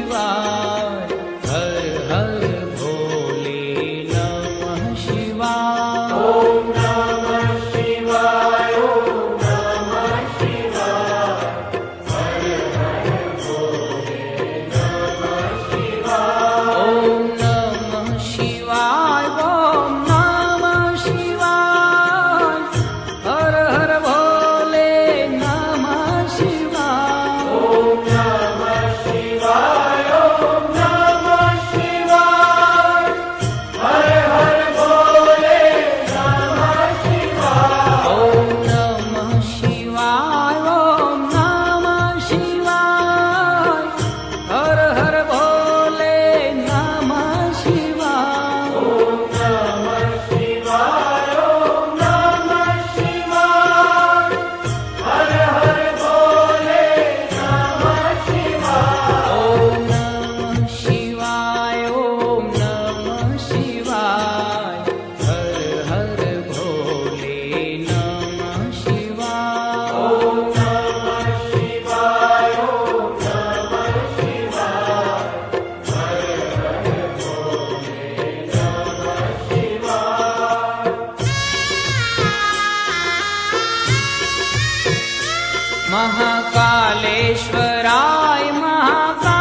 शिवाय। हर हर भोले नमः शिवाय। ओम नमः शिवाय। ओम नमः शिवाय। हर हर भोले नमः शिवाय। ओम नमः शिवाय। ओम नमः शिवाय। हर हर भोले नमः शिवाय। ओम नमः शिवाय। ओम नमः शिवाय। हर हर भोले नमः शिवाय। ओम नमः शिवाय। ओम नमः शिवाय। हर हर भोले नमः शिवाय। ओम नमः शिवाय। ओम नमः शिवाय। हर हर भोले नमः शिवाय। ओम नमः शिवाय। ओम नमः शिवाय। हर हर भोले नमः शिवाय। ओम नमः शिवाय। ओम नमः शिवाय। हर हर भोले नमः शिवाय। महाकालेश्वराय महाकालेश्वराय।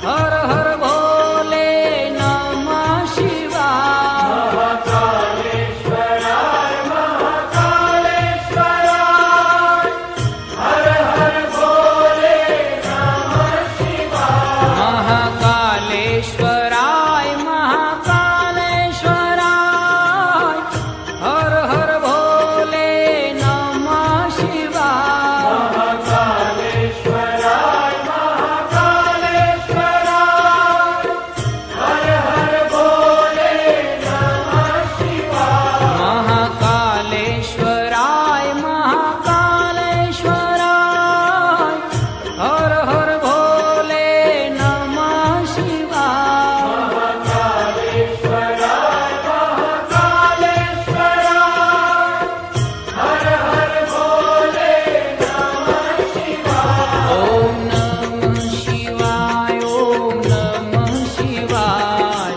हर हर भोले नमः शिवाय। महाकालेश्वराय महाकालेश्वराय। हर हर भोले नमः शिवाय। महाकालेश्वराय महाकालेश्वराय। हर हर भोले नमः शिवाय। महाकालेश्वराय महाकालेश्वराय। हर हर भोले नमः शिवाय। महाकालेश्वराय महाकालेश्वराय। हर हर भोले नमः शिवाय। महाकालेश्वराय महाकालेश्वराय। हर हर भोले नमः शिवाय। ओम नमः शिवाय। ओम नमः शिवाय।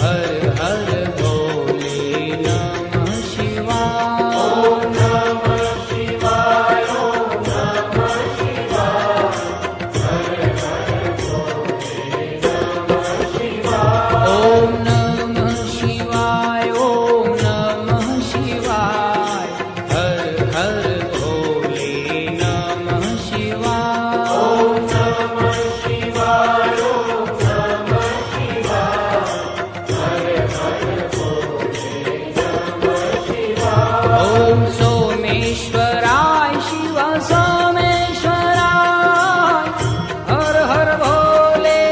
हर हर भोले नमः शिवाय। ओम नमः शिवाय। ओम नमः शिवाय। हर हर भोले नमः शिवाय। ओम नमः शिवाय। ओम नमः शिवाय। हर हर भोले नमः शिवाय। ओम नमः शिवाय। ओम नमः शिवाय। हर हर भोले नमः शिवाय। ओम सोमेश्वराय शिव सोमेश्वराय। हर हर भोले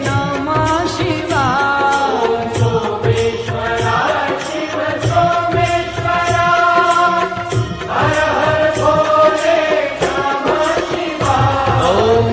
नमः शिवाय। सोमेश्वराय शिव सोमेश्वराय। हर हर भोले नमः शिवाय। ओम